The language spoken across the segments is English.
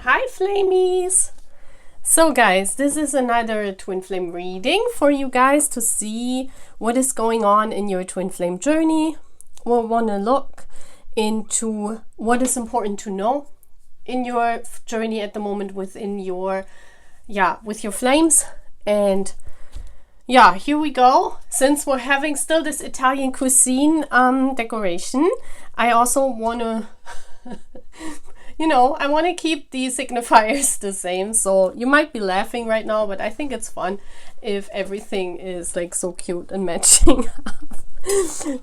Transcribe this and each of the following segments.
Hi Flamies! So guys, this is another twin flame reading for you guys to see what is going on in your twin flame journey. We'll want to look into what is important to know in your journey at the moment within your, with your flames. And yeah, here we go. Since we're having still this Italian cuisine decoration, I also want to I want to keep these signifiers the same. So you might be laughing right now, but I think it's fun if everything is like so cute and matching up.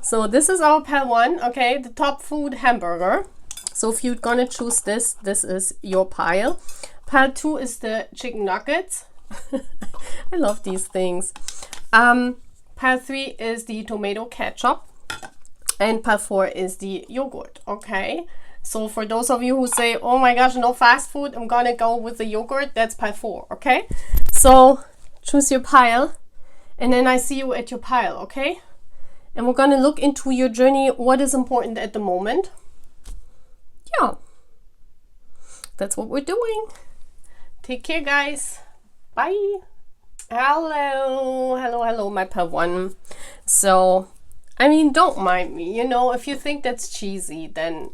So this is our pile 1, okay? The top food hamburger. So if you're gonna choose this, this is your pile. Pile 2 is the chicken nuggets. I love these things. Pile 3 is the tomato ketchup. And pile 4 is the yogurt, okay? So for those of you who say, oh my gosh, no fast food, I'm gonna go with the yogurt, that's pile 4, okay? So choose your pile, and then I see you at your pile, okay? And we're gonna look into your journey, what is important at the moment. Yeah, that's what we're doing. Take care, guys. Bye. Hello, my pile 1. So, I mean, don't mind me, if you think that's cheesy, then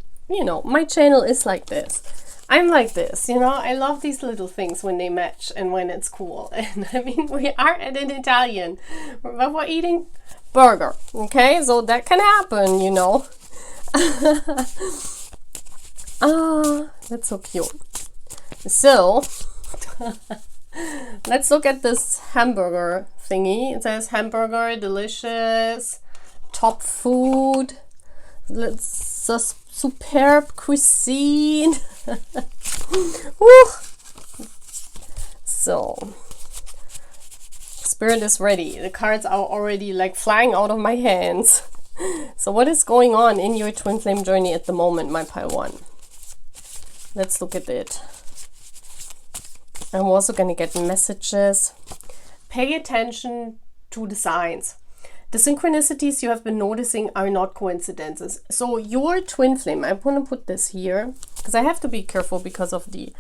my channel is like this. I'm like this, I love these little things when they match and when it's cool. And I mean, we are at an Italian, but we're eating burger, okay? So that can happen, that's so cute. So, let's look at this hamburger thingy. It says hamburger, delicious, top food. Superb cuisine. So spirit is ready. The cards are already like flying out of my hands. So what is going on in your twin flame journey at the moment, my pile 1? Let's look at it. I'm also gonna get messages. Pay attention to the signs. The synchronicities you have been noticing are not coincidences. So your twin flame, I want to put this here because I have to be careful because of the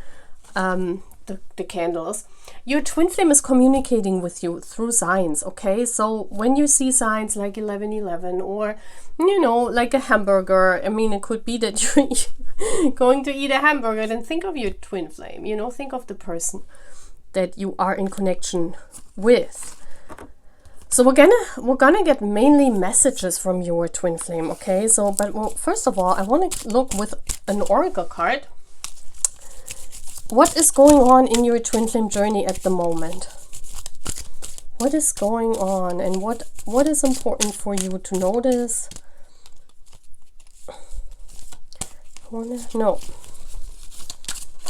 candles. Your twin flame is communicating with you through signs, okay? So when you see signs like 1111 or, like a hamburger, I mean, it could be that you're going to eat a hamburger, then think of your twin flame, think of the person that you are in connection with. So we're gonna get mainly messages from your twin flame, okay? So, but first of all, I want to look with an oracle card. What is going on in your twin flame journey at the moment? What is going on, and what is important for you to notice? No,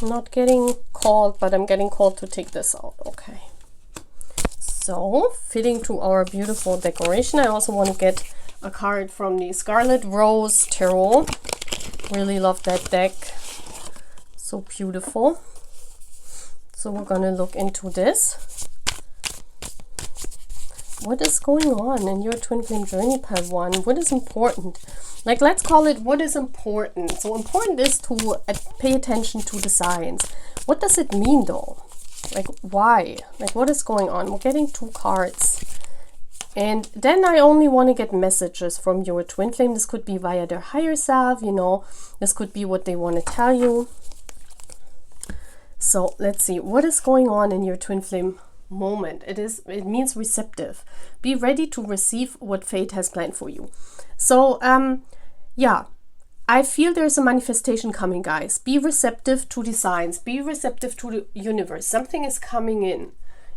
I'm not getting called, but I'm getting called to take this out, okay? So, fitting to our beautiful decoration, I also want to get a card from the Scarlet Rose Tarot. Really love that deck. So beautiful. So we're going to look into this. What is going on in your twin flame journey, pile 1? What is important? Like, let's call it what is important. So important is to pay attention to the signs. What does it mean though? Like, why? Like, what is going on? We're getting 2 cards. And then I only want to get messages from your twin flame. This could be via their higher self, This could be what they want to tell you. So let's see. What is going on in your twin flame moment? It means receptive. Be ready to receive what fate has planned for you. So, I feel there's a manifestation coming, guys. Be receptive to the signs. Be receptive to the universe. Something is coming in.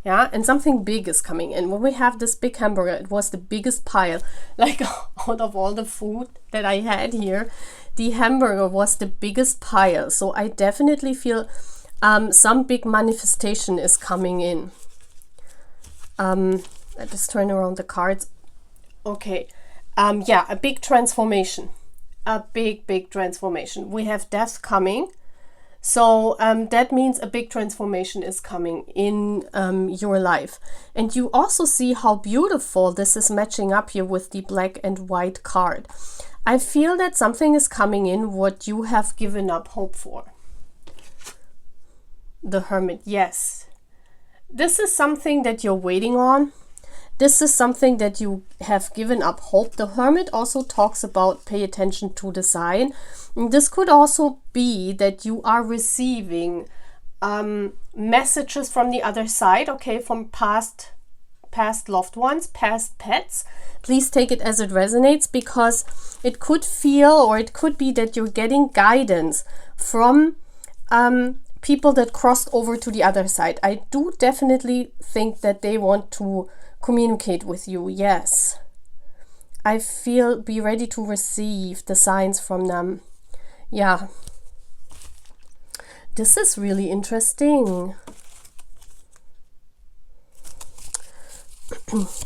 Yeah, and something big is coming in. When we have this big hamburger, it was the biggest pile. Like, out of all the food that I had here, the hamburger was the biggest pile. So I definitely feel some big manifestation is coming in. I just turn around the cards. Okay. A big transformation. A big transformation. We have death coming. So that means a big transformation is coming in your life. And you also see how beautiful this is matching up here with the black and white card. I feel that something is coming in what you have given up hope for. The Hermit, yes. This is something that you're waiting on. This is something that you have given up hope. The Hermit also talks about pay attention to the sign. And this could also be that you are receiving messages from the other side, okay, from past loved ones, past pets. Please take it as it resonates, because it could feel, or it could be that you're getting guidance from people that crossed over to the other side. I do definitely think that they want to communicate with you, yes. I feel be ready to receive the signs from them. Yeah. This is really interesting.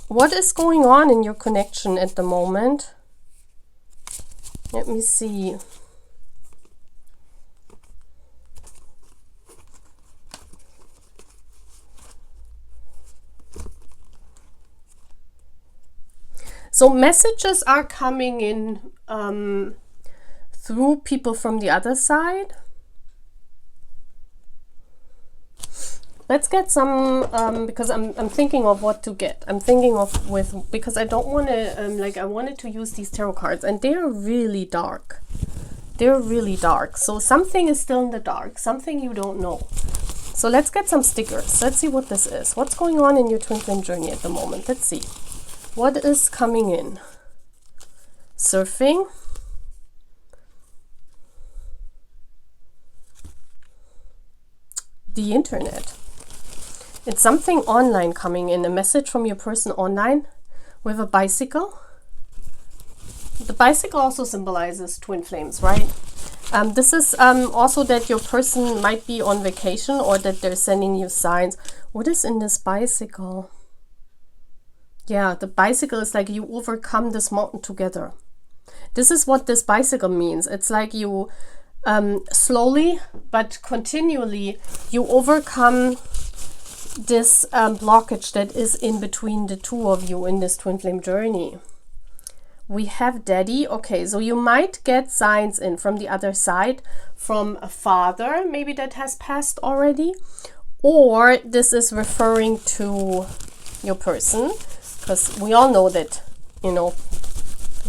What is going on in your connection at the moment? Let me see. So messages are coming in through people from the other side. Let's get some, because I'm thinking of what to get. I'm thinking of because I don't want to, I wanted to use these tarot cards, and they're really dark. They're really dark. So something is still in the dark, something you don't know. So let's get some stickers. Let's see what this is. What's going on in your twin flame journey at the moment? Let's see. What is coming in? Surfing. The internet. It's something online coming in. A message from your person online with a bicycle. The bicycle also symbolizes twin flames, right? This is also that your person might be on vacation, or that they're sending you signs. What is in this bicycle? Yeah, the bicycle is like you overcome this mountain together. This is what this bicycle means. It's like you slowly but continually, you overcome this blockage that is in between the two of you in this twin flame journey. We have Daddy. Okay, so you might get signs in from the other side, from a father maybe that has passed already, or this is referring to your person. Because we all know that, you know,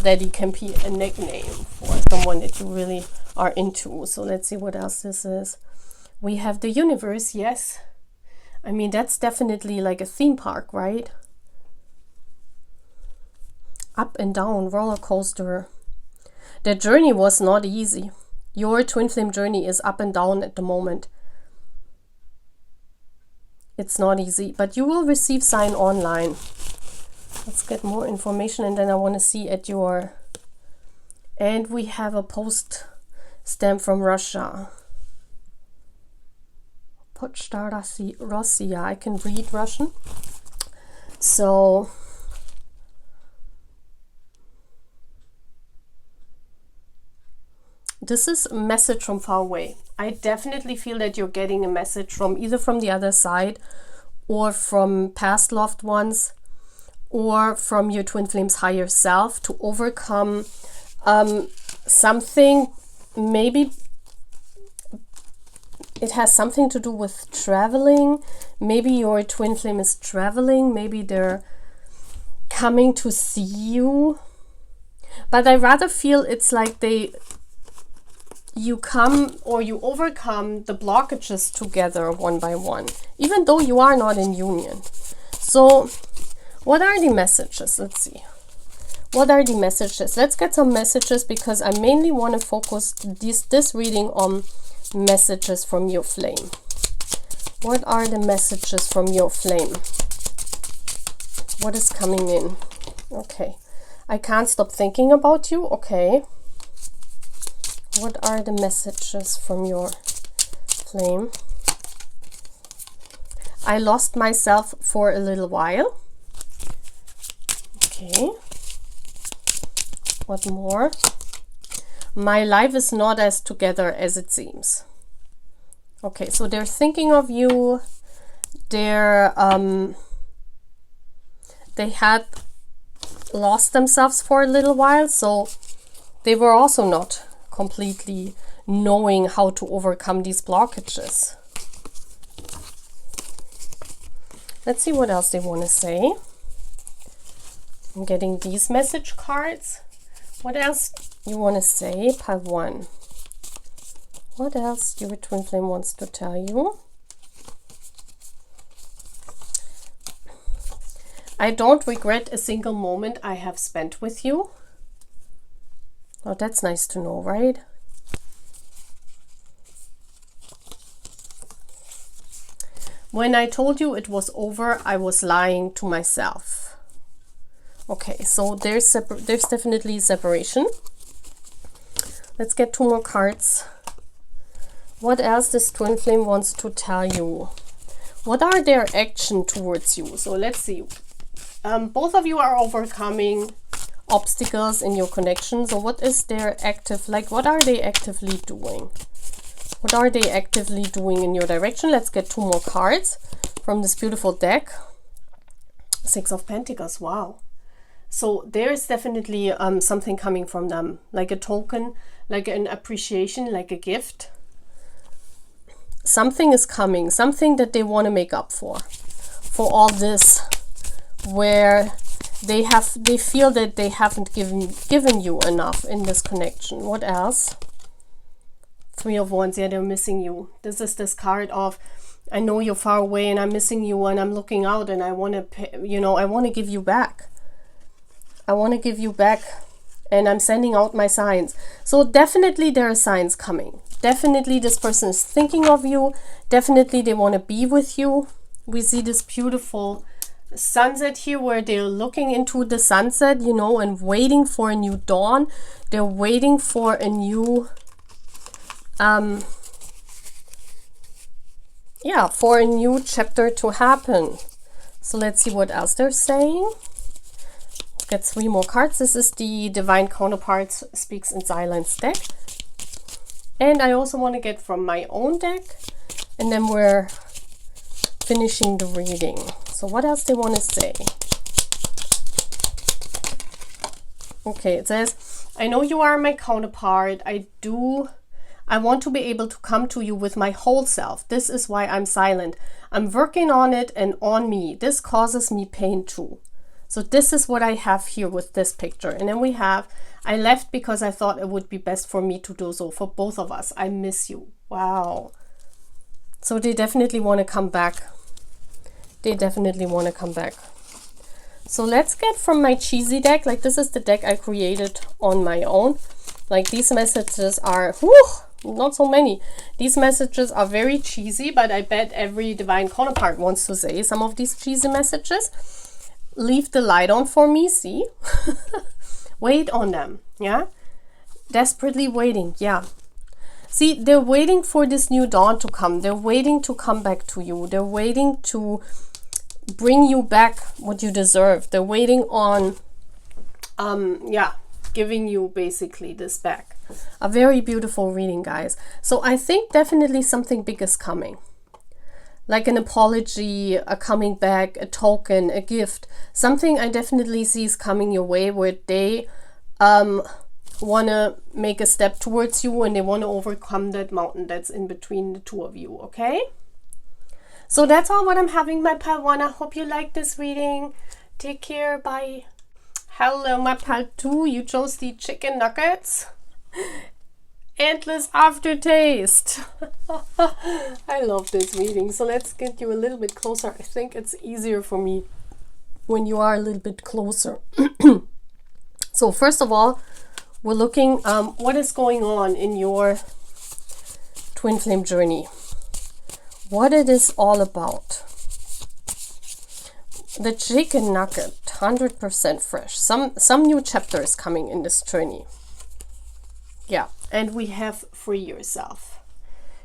Daddy can be a nickname for someone that you really are into. So let's see what else this is. We have the universe, yes. I mean, that's definitely like a theme park, right? Up and down, roller coaster. The journey was not easy. Your twin flame journey is up and down at the moment. It's not easy, but you will receive sign online. Let's get more information, and then I want to see at your... And we have a post stamp from Russia. Pochta Russia. I can read Russian. So... this is a message from far away. I definitely feel that you're getting a message from either from the other side, or from past loved ones, or from your twin flame's higher self, to overcome something. Maybe it has something to do with traveling. Maybe your twin flame is traveling. Maybe they're coming to see you. But I rather feel it's like you come, or you overcome the blockages together one by one, even though you are not in union. So what are the messages? Let's see. What are the messages? Let's get some messages, because I mainly want to focus this reading on messages from your flame. What are the messages from your flame? What is coming in? Okay. I can't stop thinking about you. Okay. What are the messages from your flame? I lost myself for a little while. Okay. What more? My life is not as together as it seems. Okay, so they're thinking of you. They're they had lost themselves for a little while, so they were also not completely knowing how to overcome these blockages. Let's see what else they want to say. I'm getting these message cards. What else you want to say, pile 1? What else your twin flame wants to tell you? I don't regret a single moment I have spent with you. Oh, that's nice to know, right? When I told you it was over, I was lying to myself. Okay, so there's definitely separation. Let's get 2 more cards. What else this twin flame wants to tell you? What are their action towards you? So let's see. Both of you are overcoming obstacles in your connection. So what is their active, like what are they actively doing? What are they actively doing in your direction? Let's get 2 more cards from this beautiful deck. 6 of Pentacles, wow. So there is definitely something coming from them, like a token, like an appreciation, like a gift. Something is coming, something that they want to make up for all this, where they feel that they haven't given you enough in this connection. What else? 3 of Wands. Yeah, they're missing you. This is this card of, I know you're far away and I'm missing you and I'm looking out and I want to, you know, I want to give you back. I want to give you back and I'm sending out my signs. So definitely there are signs coming. Definitely this person is thinking of you. Definitely they want to be with you. We see this beautiful sunset here where they're looking into the sunset, you know, and waiting for a new dawn. They're waiting for a new yeah, for a new chapter to happen. So let's see what else they're saying. Get 3 more cards. This is the Divine Counterparts Speaks in Silence deck. And I also want to get from my own deck. And then we're finishing the reading. So what else they want to say? Okay, it says, I know you are my counterpart. I want to be able to come to you with my whole self. This is why I'm silent. I'm working on it and on me. This causes me pain too. So this is what I have here with this picture. And then we have, I left because I thought it would be best for me to do so, for both of us. I miss you. Wow. So they definitely want to come back. They definitely want to come back. So let's get from my cheesy deck. Like this is the deck I created on my own. Like these messages are, whew, not so many. These messages are very cheesy, but I bet every divine counterpart wants to say some of these cheesy messages. Leave the light on for me, see? Wait on them, yeah? Desperately waiting, yeah. See, they're waiting for this new dawn to come. They're waiting to come back to you. They're waiting to bring you back what you deserve. They're waiting on, yeah, giving you basically this back. A very beautiful reading, guys. So I think definitely something big is coming. Like an apology, a coming back, a token, a gift. Something I definitely see is coming your way where they want to make a step towards you and they want to overcome that mountain that's in between the two of you, okay? So that's all what I'm having, my pile 1. I hope you like this reading. Take care. Bye. Hello, my pile 2. You chose the chicken nuggets. Endless aftertaste. I love this reading. So let's get you a little bit closer. I think it's easier for me when you are a little bit closer. So first of all, we're looking what is going on in your twin flame journey. What it is all about. The chicken nugget, 100% fresh. Some new chapters coming in this journey. Yeah, and we have free yourself.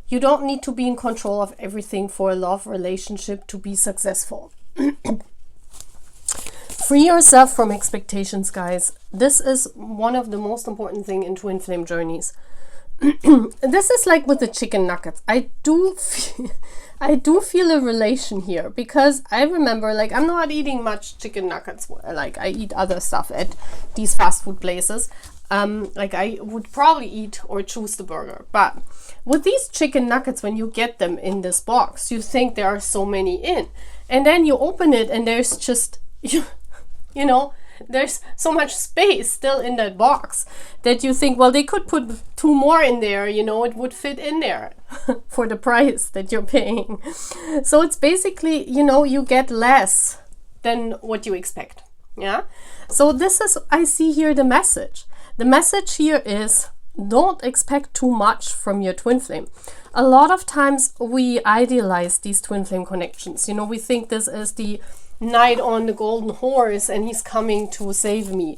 You don't need to be in control of everything for a love relationship to be successful. Free yourself from expectations, guys. This is one of the most important things in twin flame journeys. this is like with the chicken nuggets. I do feel a relation here, because I remember, like, I'm not eating much chicken nuggets. Like, I eat other stuff at these fast food places. Like, I would probably eat or choose the burger. But with these chicken nuggets, when you get them in this box, you think there are so many in. And then you open it and there's just, you know, there's so much space still in that box that you think, well, they could put 2 more in there, you know, it would fit in there for the price that you're paying. So it's basically, you know, you get less than what you expect. Yeah. So this is, I see here the message. The message here is, don't expect too much from your twin flame. A lot of times we idealize these twin flame connections. You know, we think this is the knight on the golden horse and he's coming to save me.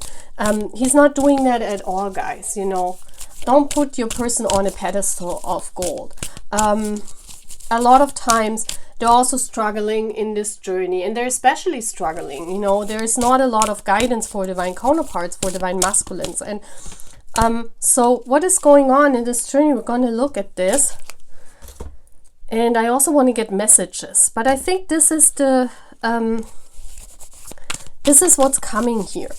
He's not doing that at all, guys. You know, don't put your person on a pedestal of gold. A lot of times they're also struggling in this journey, and they're especially struggling. You know, there is not a lot of guidance for divine counterparts, for divine masculines. And so what is going on in this journey? We're going to look at this, and I also want to get messages, but I think this is the this is what's coming here.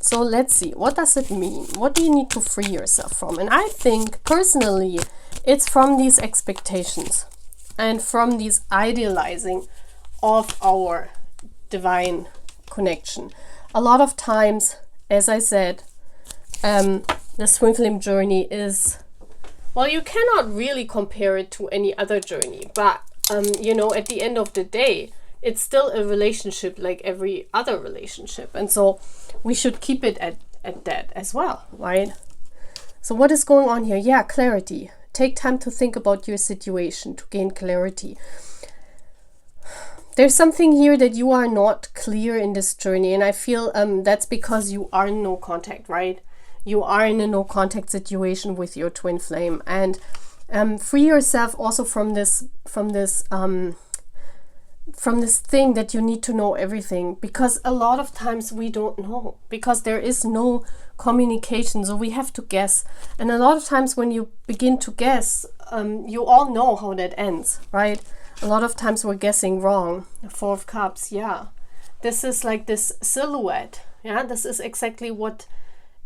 So let's see, what does it mean? What do you need to free yourself from? And I think personally it's from these expectations and from these idealizing of our divine connection. A lot of times, as I said, the twin flame journey is, well, you cannot really compare it to any other journey, but you know, at the end of the day, it's still a relationship like every other relationship. And so we should keep it at that as well, right? So what is going on here? Yeah, clarity. Take time to think about your situation to gain clarity. There's something here that you are not clear in this journey, and I feel that's because you are in no contact, right? You are in a no contact situation with your twin flame, and free yourself also from this thing that you need to know everything, because a lot of times we don't know, because there is no communication, so we have to guess. And a lot of times when you begin to guess, you all know how that ends, right? A lot of times we're guessing wrong. 4 of Cups, yeah. This is like this silhouette, yeah? This is exactly what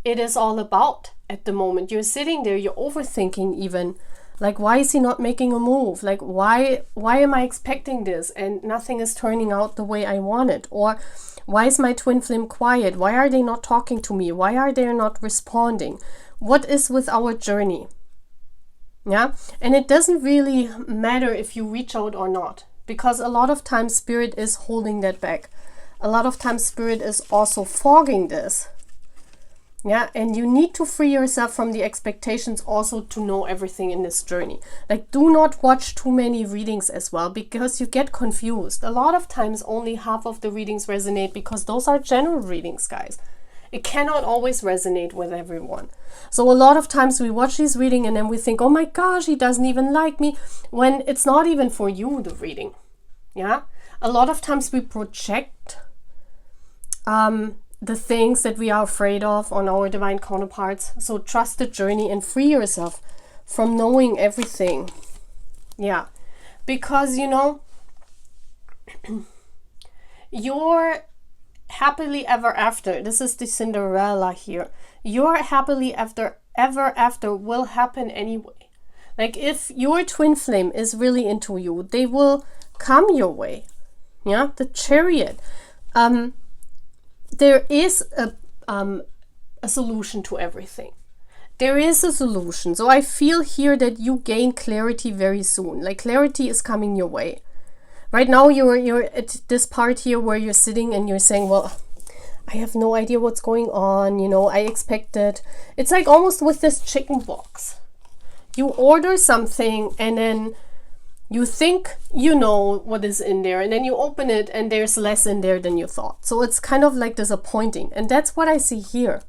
it is all about at the moment. You're sitting there, you're overthinking even. Like, why is he not making a move? Like, why am I expecting this and nothing is turning out the way I want it? Or why is my twin flame quiet? Why are they not talking to me? Why are they not responding? What is with our journey? Yeah, and it doesn't really matter if you reach out or not, because a lot of times spirit is holding that back. A lot of times spirit is also fogging this. Yeah, and you need to free yourself from the expectations also to know everything in this journey. Like, do not watch too many readings as well, because you get confused. A lot of times only half of the readings resonate, because those are general readings, guys. It cannot always resonate with everyone. So a lot of times we watch this reading and then we think, oh my gosh, he doesn't even like me, when it's not even for you, the reading. Yeah, a lot of times we project the things that we are afraid of on our divine counterparts. So trust the journey and free yourself from knowing everything. Yeah, because, you know, your happily ever after, this is the Cinderella here, your happily ever after will happen anyway. Like, if your twin flame is really into you, they will come your way. Yeah, the Chariot. There is a solution to everything. There is a solution. So I feel here that you gain clarity very soon. Like, clarity is coming your way. Right now you're at this part here where you're sitting and you're saying, well, I have no idea what's going on. You know, I expected. It's like almost with this chicken box. You order something and then you think you know what is in there, and then you open it and there's less in there than you thought. So it's kind of like disappointing. And that's what I see here.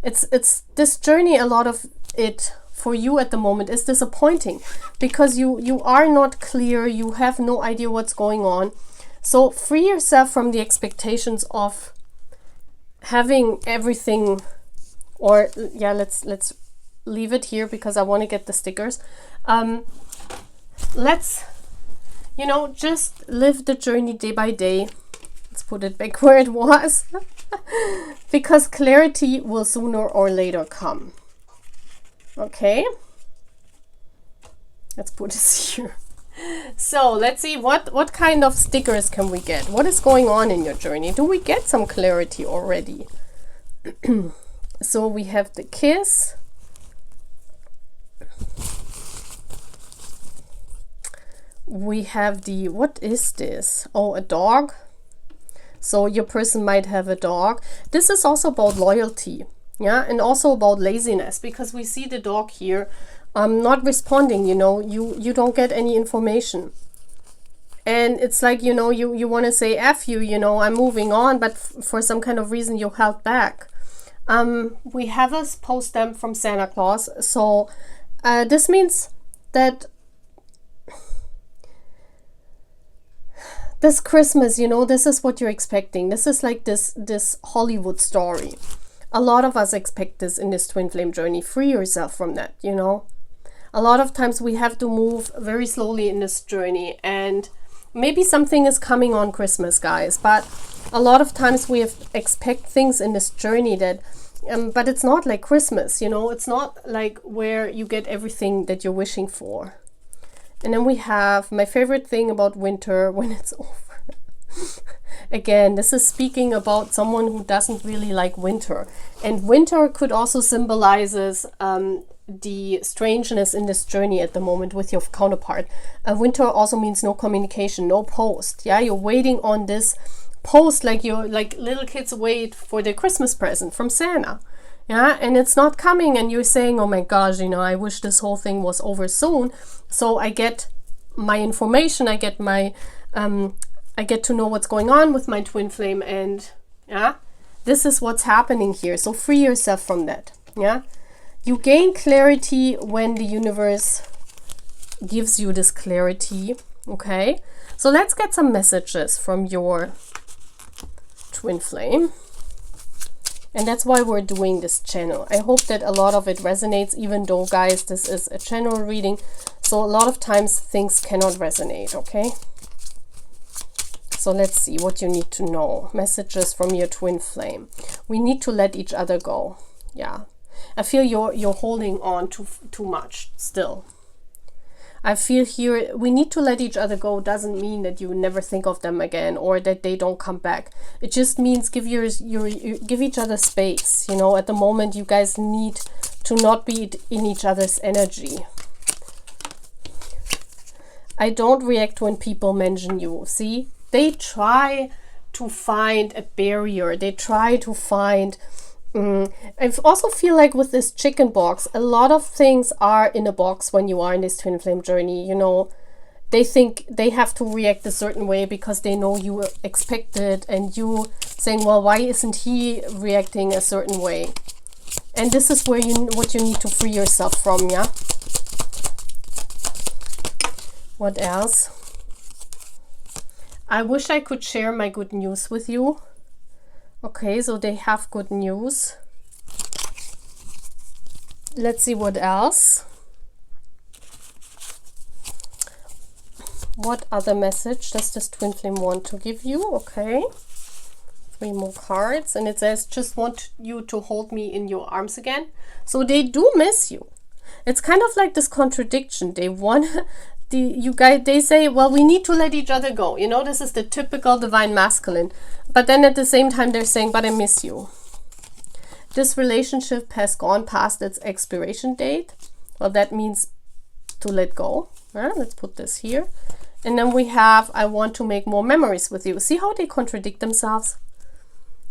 It's this journey, a lot of it for you at the moment is disappointing, because you are not clear, you have no idea what's going on. So free yourself from the expectations of having everything, or yeah, let's leave it here because I want to get the stickers. Let's, you know, just live the journey day by day. Let's put it back where it was. Because clarity will sooner or later come. Okay? Let's put this here. So let's see what kind of stickers can we get. What is going on in your journey? Do we get some clarity already? So we have the kiss. We have the, what is this? Oh, a dog. So your person might have a dog. This is also about loyalty, yeah, and also about laziness, because we see the dog here not responding, you know, you don't get any information. And it's like, you know, you want to say F you, you know, I'm moving on, but for some kind of reason you held back. We have a post stamp from Santa Claus. So this means that this Christmas, you know, this is what you're expecting. This is like this Hollywood story. A lot of us expect this in this twin flame journey. Free yourself from that, you know. A lot of times we have to move very slowly in this journey, and maybe something is coming on Christmas, guys, but a lot of times we expect things in this journey that but it's not like Christmas, you know. It's not like where you get everything that you're wishing for. And then we have my favorite thing about winter, when it's over. Again, this is speaking about someone who doesn't really like winter. And winter could also symbolizes the strangeness in this journey at the moment with your counterpart. Winter also means no communication, no post. Yeah, you're waiting on this post, like little kids wait for their Christmas present from Santa. Yeah, and it's not coming, and you're saying, oh my gosh, you know, I wish this whole thing was over soon, so I get my information, I get my I get to know what's going on with my twin flame, and yeah, this is what's happening here. So free yourself from that. Yeah, you gain clarity when the universe gives you this clarity. Okay, so let's get some messages from your twin flame. And that's why we're doing this channel. I hope that a lot of it resonates, even though, guys, this is a general reading. So a lot of times things cannot resonate, okay? So let's see what you need to know. Messages from your twin flame. We need to let each other go. Yeah. I feel you're holding on too much still. I feel here we need to let each other go. Doesn't mean that you never think of them again or that they don't come back. It just means give each other space. You know, at the moment you guys need to not be in each other's energy. I don't react when people mention you. See, they try to find a barrier. They try to find I also feel like with this chicken box, a lot of things are in a box when you are in this twin flame journey. You know, they think they have to react a certain way because they know you expect it, and you saying, well, why isn't he reacting a certain way? And this is where what you need to free yourself from. Yeah. What else? I wish I could share my good news with you. Okay, so they have good news. Let's see what else. What other message does this twin flame want to give you? Okay. 3 more cards. And it says, just want you to hold me in your arms again. So they do miss you. It's kind of like this contradiction. They want... they say, well, we need to let each other go. You know, this is the typical divine masculine. But then at the same time, they're saying, but I miss you. This relationship has gone past its expiration date. Well, that means to let go. Let's put this here. And then we have, I want to make more memories with you. See how they contradict themselves?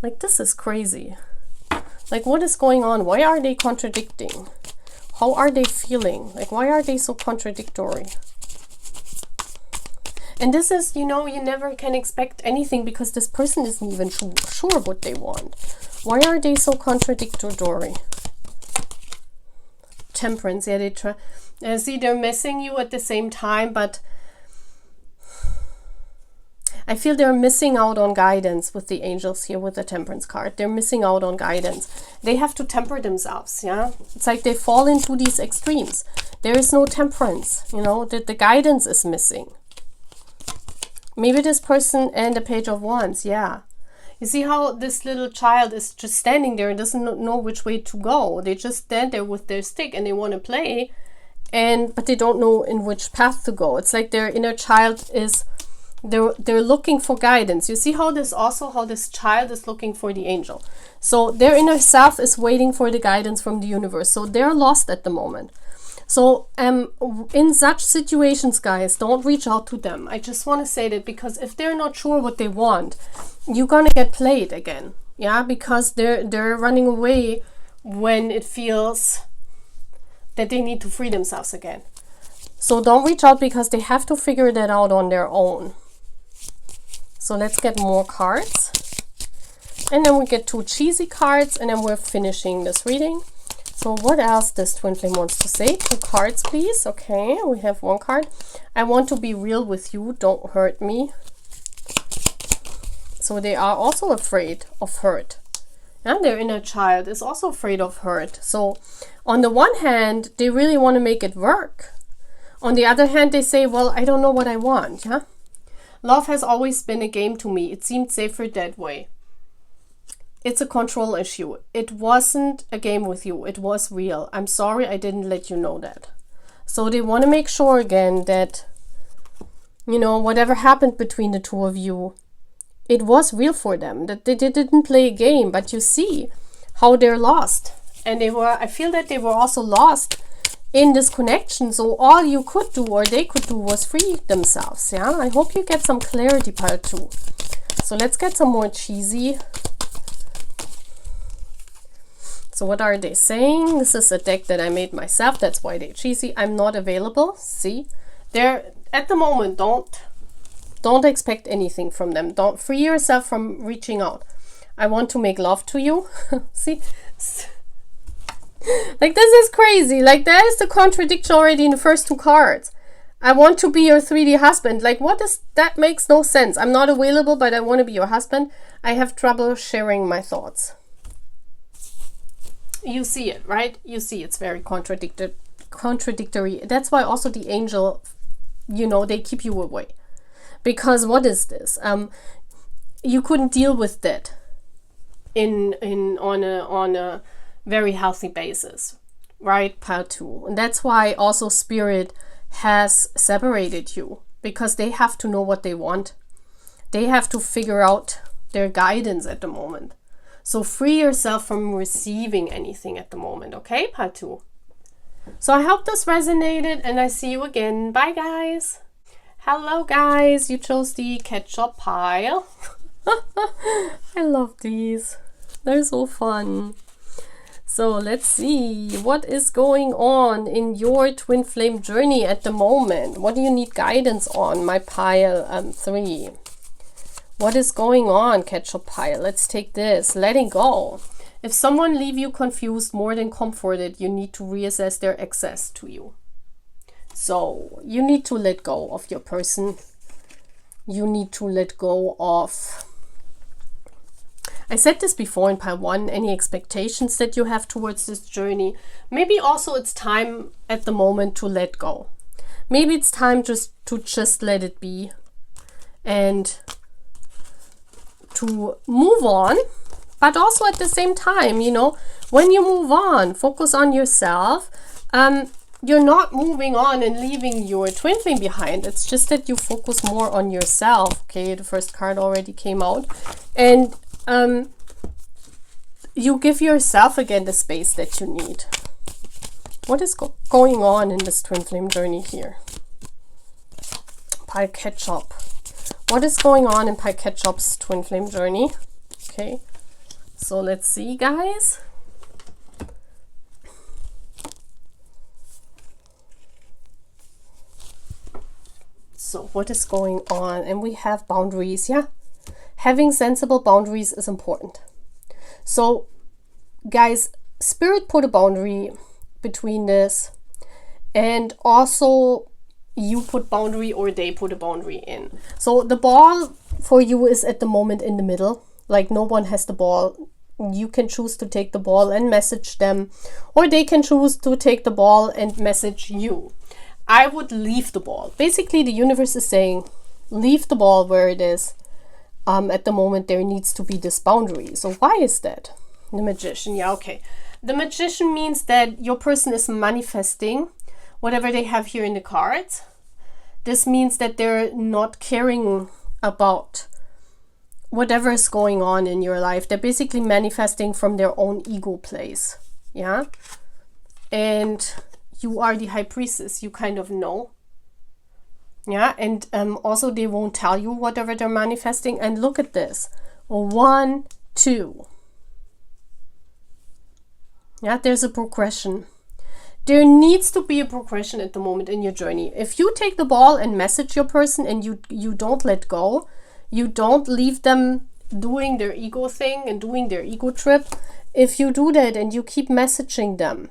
Like, this is crazy. Like, what is going on? Why are they contradicting? How are they feeling? Like, why are they so contradictory? And this is, you know, you never can expect anything because this person isn't even sure what they want. Why are they so contradictory? Temperance, yeah, they try. See, they're missing you at the same time, but I feel they're missing out on guidance with the angels here with the Temperance card. They're missing out on guidance. They have to temper themselves, yeah? It's like they fall into these extremes. There is no temperance, you know, the guidance is missing. Maybe this person and the Page of Wands, yeah. You see how this little child is just standing there and doesn't know which way to go. They just stand there with their stick and they want to play, but they don't know in which path to go. It's like their inner child is, they're looking for guidance. You see how this child is looking for the angel. So their inner self is waiting for the guidance from the universe. So they're lost at the moment. So in such situations, guys, don't reach out to them. I just want to say that, because if they're not sure what they want, you're gonna get played again. Yeah, because they're running away when it feels that they need to free themselves again. So don't reach out, because they have to figure that out on their own. So let's get more cards. And then we get 2 cheesy cards, and then we're finishing this reading. So what else does Twin Flame wants to say? 2 cards, please. Okay, we have 1 card. I want to be real with you. Don't hurt me. So they are also afraid of hurt. And their inner child is also afraid of hurt. So on the one hand, they really want to make it work. On the other hand, they say, well, I don't know what I want. Yeah? Love has always been a game to me. It seemed safer that way. It's a control issue. It wasn't a game with you. It was real. I'm sorry I didn't let you know that. So they want to make sure again that, you know, whatever happened between the two of you, it was real for them. That they didn't play a game. But you see how they're lost. And I feel that they were also lost in this connection. So all you could do, or they could do, was free themselves. Yeah, I hope you get some clarity, part 2. So let's get some more cheesy. So what are they saying? This is a deck that I made myself. That's why they're cheesy. I'm not available. See, they're at the moment. Don't expect anything from them. Don't free yourself from reaching out. I want to make love to you. See, like this is crazy. Like there is the contradiction already in the first 2 cards. I want to be your 3D husband. Like what is that? Makes no sense. I'm not available, but I want to be your husband. I have trouble sharing my thoughts. You see it, right? You see it's very contradictory. That's why also the angel, you know, they keep you away. Because what is this? You couldn't deal with that on a very healthy basis, right? Part 2. And that's why also Spirit has separated you, because they have to know what they want. They have to figure out their guidance at the moment. So free yourself from receiving anything at the moment, okay? Part 2. So I hope this resonated, and I see you again. Bye, guys. Hello, guys. You chose the ketchup pile. I love these. They're so fun. So let's see. What is going on in your twin flame journey at the moment? What do you need guidance on, my pile 3? What is going on, ketchup pile? Let's take this. Letting go. If someone leave you confused more than comforted, you need to reassess their access to you. So you need to let go of your person. You need to let go of... I said this before in part 1, any expectations that you have towards this journey. Maybe also it's time at the moment to let go. Maybe it's time just let it be. And to move on, but also at the same time, you know, when you move on, focus on yourself. You're not moving on and leaving your twin flame behind. It's just that you focus more on yourself. Okay, the first card already came out, and you give yourself again the space that you need. What is going on in this twin flame journey here? Pile Ketchup. What is going on in Pile Ketchup's twin flame journey? Okay, so let's see, guys. So what is going on? And we have boundaries. Yeah, having sensible boundaries is important. So guys, Spirit put a boundary between this, and also you put boundary, or they put a boundary in. So the ball for you is at the moment in the middle. Like no one has the ball. You can choose to take the ball and message them, or they can choose to take the ball and message you. I would leave the ball. Basically, the universe is saying, leave the ball where it is. At the moment, there needs to be this boundary. So why is that? The Magician. Yeah, okay. The Magician means that your person is manifesting whatever they have here in the cards. This means that they're not caring about whatever is going on in your life. They're basically manifesting from their own ego place. Yeah. And you are the High Priestess. You kind of know. Yeah. And also they won't tell you whatever they're manifesting. And look at this. 1, 2. Yeah. There's a progression. There needs to be a progression at the moment in your journey. If you take the ball and message your person and you don't let go, you don't leave them doing their ego thing and doing their ego trip. If you do that and you keep messaging them,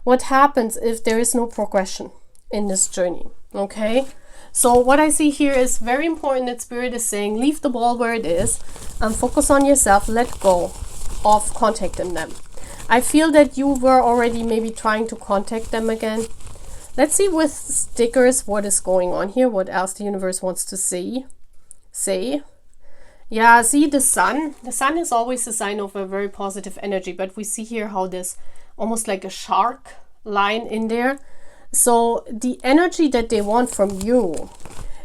what happens if there is no progression in this journey? Okay, so what I see here is very important that Spirit is saying, leave the ball where it is and focus on yourself. Let go of contacting them. I feel that you were already maybe trying to contact them again. Let's see with stickers what is going on here, what else the universe wants to say. Yeah, see the sun. The sun is always a sign of a very positive energy, but we see here how this almost like a shark line in there. So the energy that they want from you,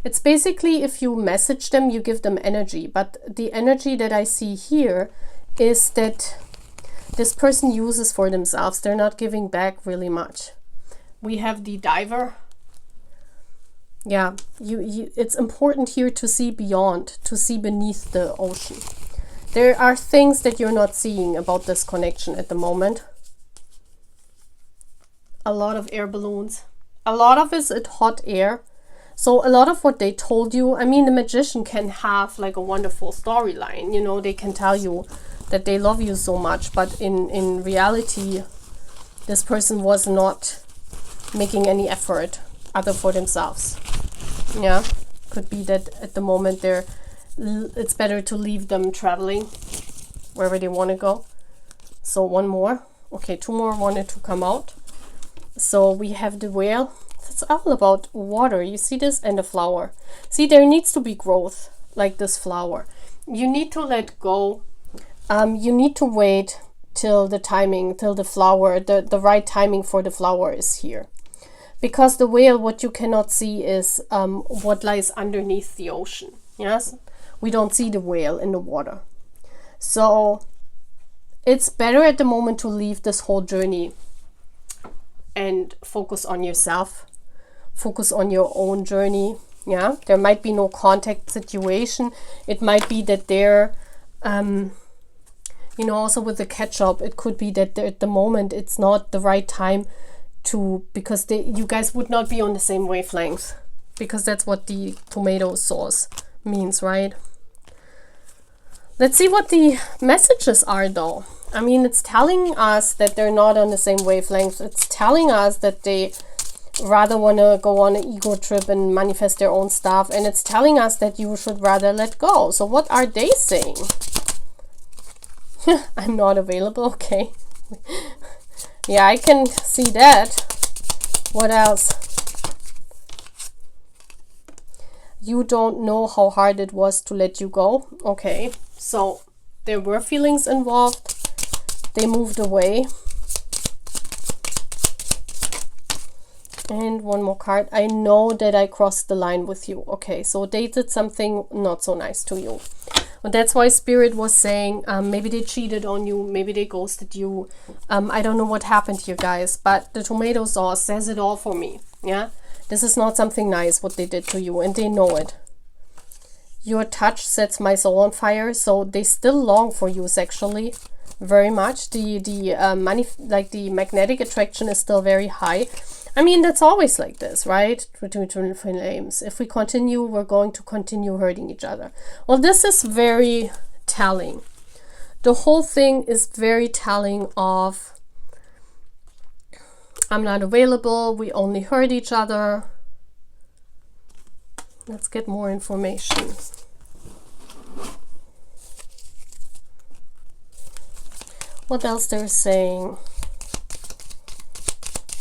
it's basically if you message them, you give them energy. But the energy that I see here is that this person uses for themselves. They're not giving back really much. We have the diver. Yeah, it's important here to see beyond, to see beneath the ocean. There are things that you're not seeing about this connection at the moment. A lot of air balloons. A lot of it's hot air. So a lot of what they told you, I mean, the Magician can have like a wonderful storyline. You know, they can tell you that they love you so much, but in reality, this person was not making any effort other for themselves. Yeah, could be that at the moment it's better to leave them traveling wherever they want to go. So one more. Okay, 2 more wanted to come out. So we have the whale. It's all about water. You see this? And the flower. See, there needs to be growth like this flower. You need to let go. You need to wait till the timing, till the flower, the right timing for the flower is here. Because the whale, what you cannot see is what lies underneath the ocean. Yes, we don't see the whale in the water. So it's better at the moment to leave this whole journey and focus on yourself. Focus on your own journey. Yeah, there might be no contact situation. It might be that they're, you know, also with the ketchup, it could be that at the moment it's not the right time to, because you guys would not be on the same wavelength, because that's what the tomato sauce means, right? Let's see what the messages are though. I mean, it's telling us that they're not on the same wavelength. It's telling us that they rather want to go on an ego trip and manifest their own stuff, and it's telling us that you should rather let go. So what are they saying? I'm not available. Okay. Yeah, I can see that. What else? You don't know how hard it was to let you go. Okay, so there were feelings involved. They moved away. And one more card. I know that I crossed the line with you. Okay, so they did something not so nice to you. And that's why Spirit was saying maybe they cheated on you, maybe they ghosted you. I don't know what happened here, guys, but the tomato sauce says it all for me. Yeah, this is not something nice what they did to you, and they know it. Your touch sets my soul on fire. So they still long for you sexually very much. The magnetic attraction is still very high. I mean, that's always like this, right? Between twin flames. If we continue, we're going to continue hurting each other. Well, this is very telling. The whole thing is very telling of, I'm not available, we only hurt each other. Let's get more information. What else they're saying?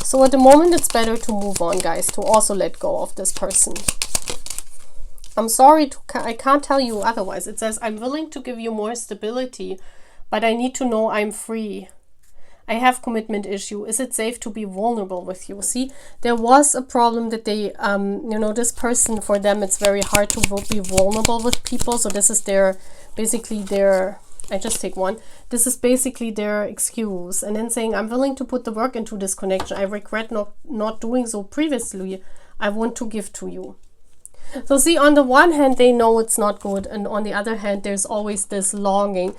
So at the moment, it's better to move on, guys, to also let go of this person. I'm sorry, I can't tell you otherwise. It says, I'm willing to give you more stability, but I need to know I'm free. I have commitment issue. Is it safe to be vulnerable with you? See, there was a problem that they, you know, this person, for them, it's very hard to be vulnerable with people. So this is their, basically their, I just take one. This is basically their excuse. And then saying, I'm willing to put the work into this connection. I regret not doing so previously. I want to give to you. So see, on the one hand, they know it's not good. And on the other hand, there's always this longing.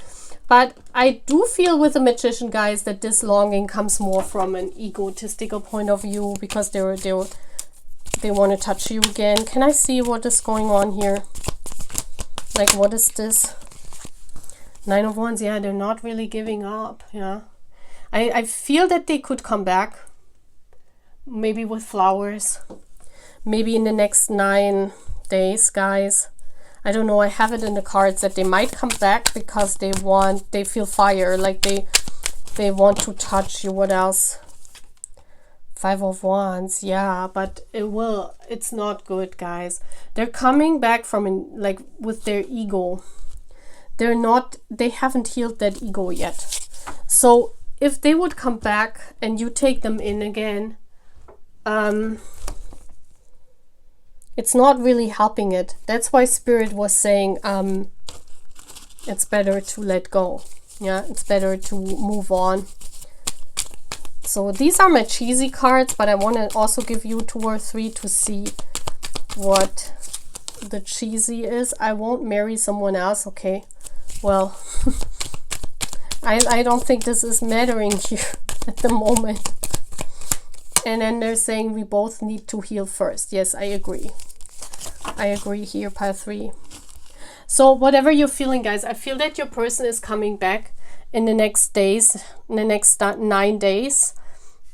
But I do feel with the Magician, guys, that this longing comes more from an egotistical point of view, because they want to touch you again. Can I see what is going on here? Like, what is this? 9 of Wands. Yeah, they're not really giving up. Yeah, I feel that they could come back. Maybe with flowers. Maybe in the next 9 days, guys. I don't know. I have it in the cards that they might come back because they feel fire. Like they want to touch you. What else? 5 of Wands. Yeah, but it's not good, guys. They're coming back from like with their ego. They haven't healed that ego yet. So if they would come back and you take them in again, it's not really helping it. That's why Spirit was saying it's better to let go. Yeah, it's better to move on. So these are my cheesy cards, but I want to also give you 2 or 3 to see what the cheesy is. I won't marry someone else. Okay, well, I don't think this is mattering here at the moment. And then they're saying we both need to heal first. Yes, I agree. I agree here, pile 3. So whatever you're feeling, guys, I feel that your person is coming back in the next days, in the next 9 days,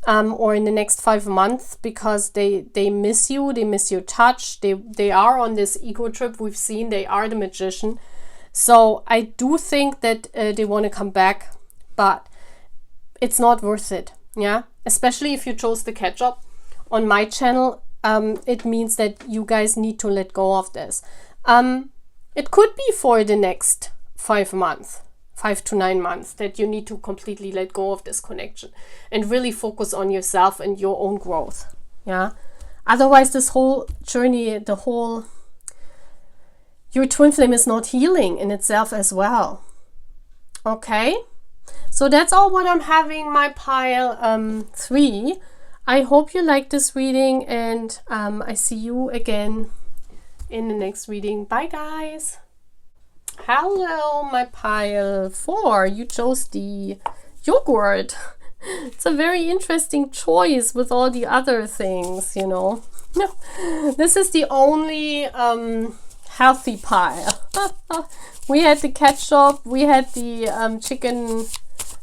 or in the next 5 months, because they miss you, they miss your touch. They are on this ego trip. We've seen they are the Magician. So I do think that they want to come back, but it's not worth it. Yeah, especially if you chose the catch-up on my channel, it means that you guys need to let go of this. It could be for the next 5 months, 5 to 9 months, that you need to completely let go of this connection and really focus on yourself and your own growth. Yeah, otherwise this whole journey, your twin flame is not healing in itself as well. Okay. So that's all what I'm having my pile 3. I hope you like this reading, and I see you again in the next reading. Bye, guys. Hello, my pile 4. You chose the yogurt. It's a very interesting choice with all the other things, you know. This is the only healthy pile. We had the ketchup, we had the chicken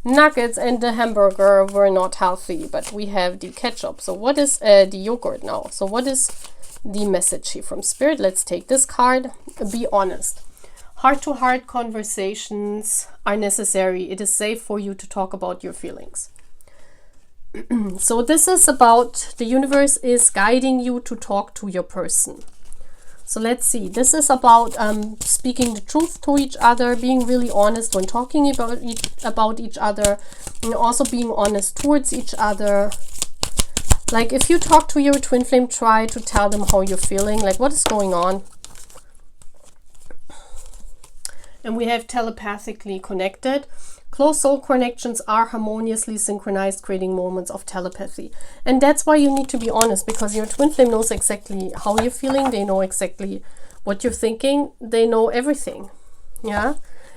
nuggets, and the hamburger were not healthy, but we have the ketchup. So what is the yogurt now? So what is the message here from Spirit? Let's take this card. Be honest. Heart-to-heart conversations are necessary. It is safe for you to talk about your feelings. So this is about, the universe is guiding you to talk to your person. So let's see. This is about speaking the truth to each other, being really honest when talking about each other, and also being honest towards each other. Like if you talk to your twin flame, try to tell them how you're feeling, like what is going on. And we have telepathically connected. Close soul connections are harmoniously synchronized, creating moments of telepathy. And that's why you need to be honest, because your twin flame knows exactly how you're feeling. They know exactly what you're thinking. They know everything. Yeah.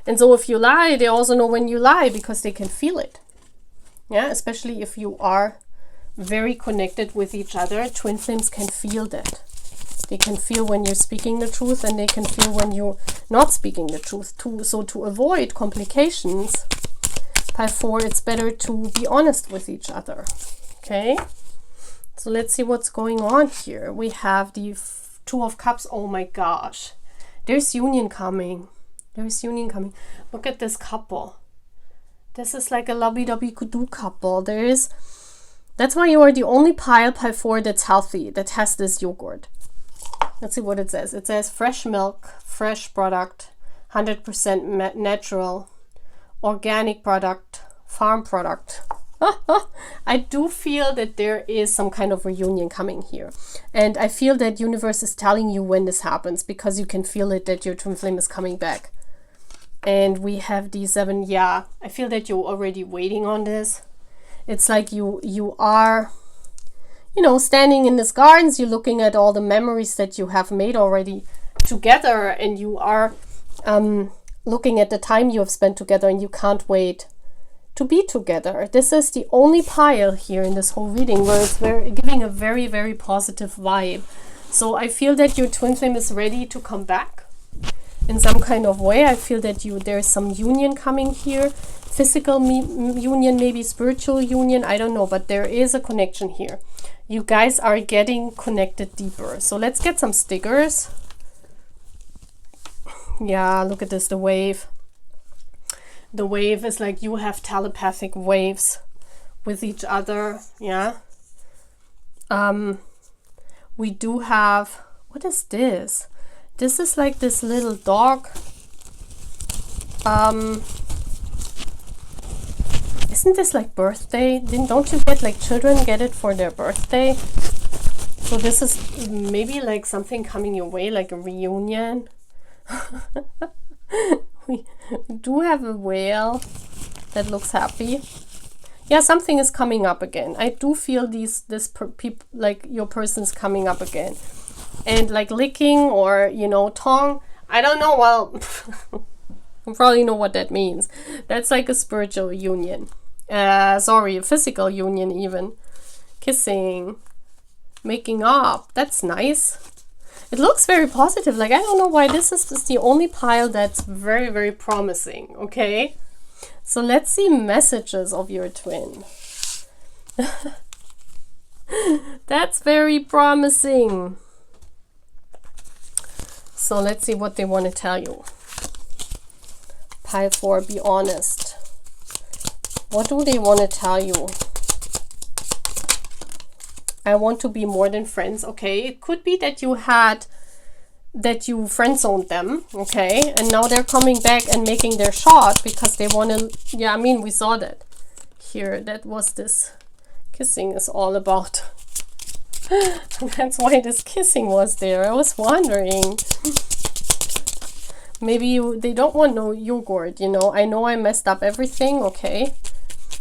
And so if you lie, they also know when you lie, because they can feel it. Yeah. Especially if you are very connected with each other, twin flames can feel that. They can feel when you're speaking the truth, and they can feel when you're not speaking the truth too. So to avoid complications, pile 4, it's better to be honest with each other. Okay, so let's see what's going on here. We have the 2 of Cups. Oh my gosh, there's union coming. There's union coming. Look at this couple. This is like a lovey-dovey kudu couple. That's why you are the only pile 4 that's healthy, that has this yogurt. Let's see what it says. It says fresh milk, fresh product, 100% natural, organic product, farm product. I do feel that there is some kind of reunion coming here. And I feel that universe is telling you when this happens, because you can feel it, that your twin flame is coming back. And we have D7. Yeah, I feel that you're already waiting on this. It's like you are, you know, standing in these gardens, you're looking at all the memories that you have made already together, and you are looking at the time you have spent together, and you can't wait to be together. This is the only pile here in this whole reading where it's giving a very, very positive vibe. So I feel that your twin flame is ready to come back in some kind of way. I feel that there's some union coming here. Physical union, maybe spiritual union, I don't know, but there is a connection here. You guys are getting connected deeper. So let's get some stickers. Yeah, look at this, the wave. The wave is like you have telepathic waves with each other. Yeah. We do have, what is this? This is like this little dog. Isn't this like birthday? Don't you get like children get it for their birthday? So this is maybe like something coming your way, like a reunion. We do have a whale that looks happy. Yeah, something is coming up again. I do feel like your person's coming up again. And like licking or, you know, tongue. I don't know. Well, you probably know what that means. That's like a spiritual union. Sorry, a physical union even. Kissing. Making up. That's nice. It looks very positive. Like, I don't know why this is the only pile that's very, very promising. Okay. So let's see messages of your twin. That's very promising. So let's see what they want to tell you. Pile 4, be honest. What do they want to tell you? I want to be more than friends. Okay, it could be that you friend-zoned them. Okay, and now they're coming back and making their shot because they want to. Yeah, I mean, we saw that here. That was this kissing is all about. That's why this kissing was there. I was wondering. Maybe they don't want no yogurt, you know. I know I messed up everything. Okay,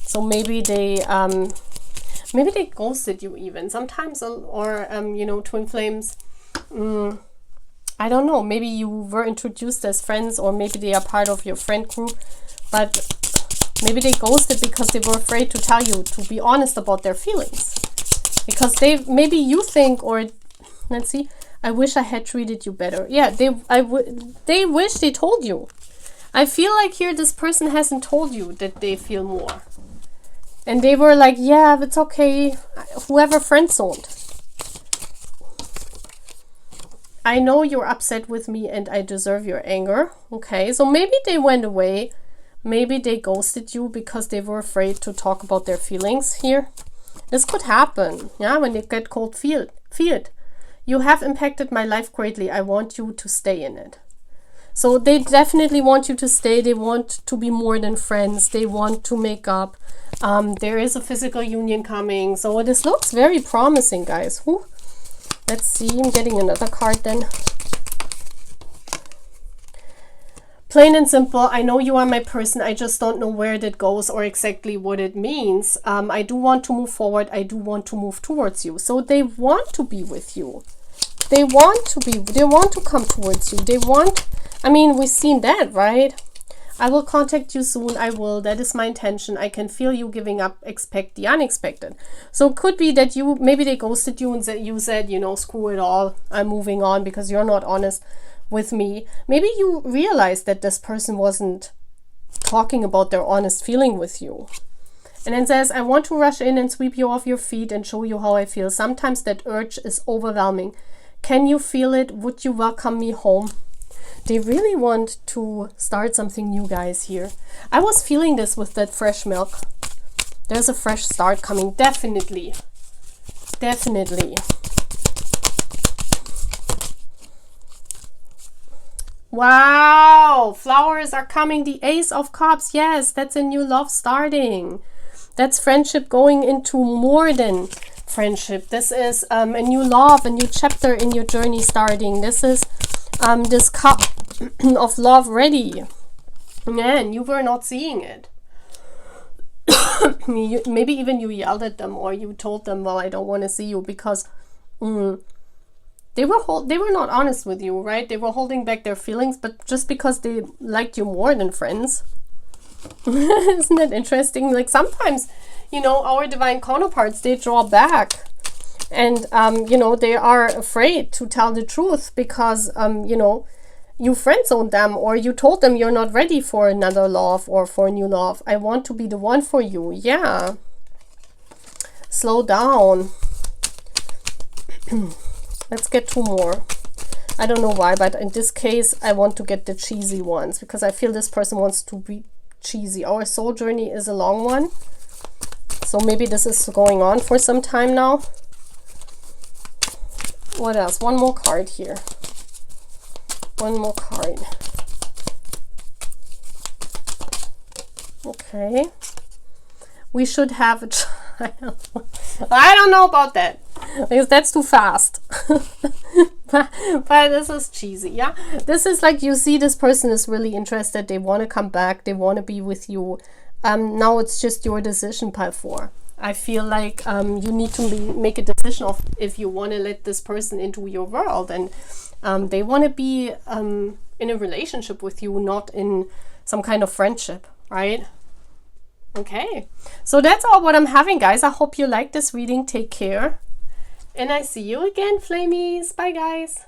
so maybe they ghosted you even sometimes, or you know, twin flames. I don't know. Maybe you were introduced as friends, or maybe they are part of your friend group, but maybe they ghosted because they were afraid to tell you, to be honest about their feelings, because maybe you think, or let's see, I wish I had treated you better. Yeah, they wish they told you. I feel like here this person hasn't told you that they feel more. And they were like, yeah, it's okay. Whoever friend-zoned. I know you're upset with me and I deserve your anger. Okay, so maybe they went away. Maybe they ghosted you because they were afraid to talk about their feelings here. This could happen. Yeah, when they get cold feet. You have impacted my life greatly. I want you to stay in it. So they definitely want you to stay. They want to be more than friends. They want to make up. There is a physical union coming. So this looks very promising, guys. Whew. Let's see. I'm getting another card then. Plain and simple. I know you are my person. I just don't know where that goes or exactly what it means. I do want to move forward. I do want to move towards you. So they want to be with you. They want to come towards you. They want, I mean, we've seen that, right? I will contact you soon. I will. That is my intention. I can feel you giving up. Expect the unexpected. So it could be that maybe they ghosted you and you said, you know, screw it all. I'm moving on because you're not honest with me. Maybe you realized that this person wasn't talking about their honest feeling with you. And then says, I want to rush in and sweep you off your feet and show you how I feel. Sometimes that urge is overwhelming. Can you feel it? Would you welcome me home? They really want to start something new, guys, here. I was feeling this with that fresh milk. There's a fresh start coming, definitely. Definitely. Wow, flowers are coming. The Ace of Cups. Yes, that's a new love starting. That's friendship going into more than friendship. This is a new love, a new chapter in your journey starting. This is this cup of love ready. Man, you were not seeing it. Maybe even you yelled at them, or you told them, well, I don't want to see you, because they were not honest with you, right? They were holding back their feelings, but just because they liked you more than friends. Isn't that interesting? Like sometimes, you know, our divine counterparts, they draw back, and you know, they are afraid to tell the truth because you know, you friend-zoned them, or you told them you're not ready for another love or for a new love. I want to be the one for you. Yeah. Slow down. Let's get two more. I don't know why, but in this case, I want to get the cheesy ones because I feel this person wants to be cheesy. Our soul journey is a long one. So maybe this is going on for some time now. What else? One more card here. One more card. Okay. We should have a child. I don't know about that, because that's too fast. but this is cheesy, yeah? This is like, you see this person is really interested. They want to come back. They want to be with you. Now it's just your decision, pile 4. I feel like you need to make a decision of if you want to let this person into your world, and they want to be in a relationship with you, not in some kind of friendship, right? Okay, so that's all what I'm having, guys. I hope you like this reading. Take care, and I see you again, Flamies. Bye, guys.